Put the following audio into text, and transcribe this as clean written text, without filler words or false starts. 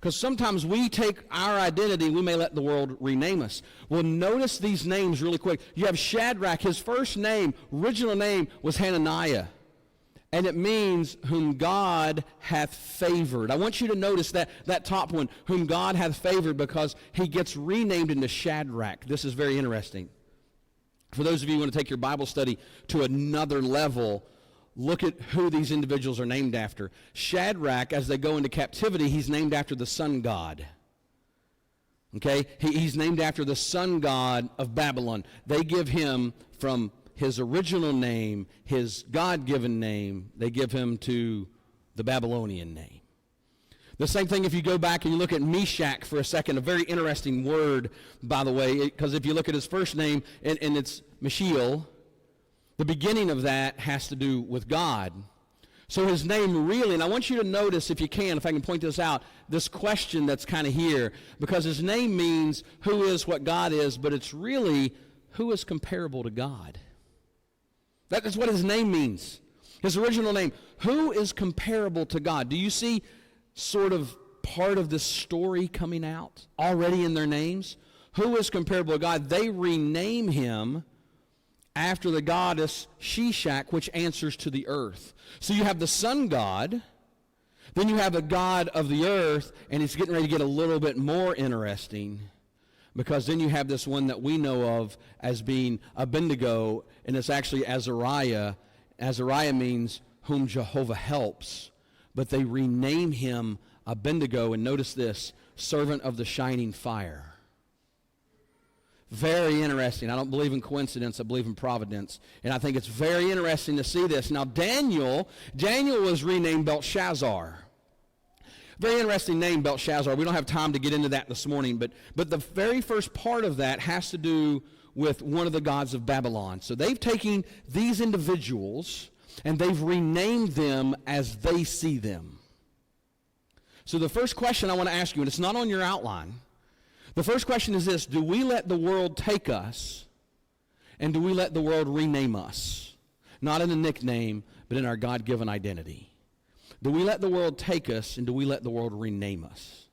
Because sometimes we take our identity, we may let the world rename us. Well, notice these names really quick. You have Shadrach. His first name, original name, was Hananiah. And it means whom God hath favored. I want you to notice that top one, whom God hath favored, because he gets renamed into Shadrach. This is very interesting. For those of you who want to take your Bible study to another level, look at who these individuals are named after. Shadrach, as they go into captivity, he's named after the sun god. Okay? He's named after the sun god of Babylon. They give him from his original name, his God-given name, they give him to the Babylonian name. The same thing if you go back and you look at Meshach for a second, a very interesting word, by the way, because if you look at his first name, and it's Meshiel, the beginning of that has to do with God. So his name really, and I want you to notice, if you can, if I can point this out, this question that's kind of here, because his name means who is what God is, but it's really who is comparable to God. That is what his name means. His original name. Who is comparable to God? Do you see sort of part of this story coming out already in their names? Who is comparable to God? They rename him after the goddess Meshach, which answers to the earth. So you have the sun god, then you have the god of the earth, and it's getting ready to get a little bit more interesting, because then you have this one that we know of as being Abednego, and it's actually Azariah. Azariah means whom Jehovah helps, but they rename him Abednego, and notice this, servant of the shining fire. Very interesting. I don't believe in coincidence. I believe in providence. And I think it's very interesting to see this. Now, Daniel was renamed Belshazzar. Very interesting name, Belshazzar. We don't have time to get into that this morning, but the very first part of that has to do with one of the gods of Babylon. So they've taken these individuals and they've renamed them as they see them. So the first question I want to ask you, and it's not on your outline, the first question is this: do we let the world take us, and do we let the world rename us? Not in a nickname, but in our God-given identity. Do we let the world take us, and do we let the world rename us?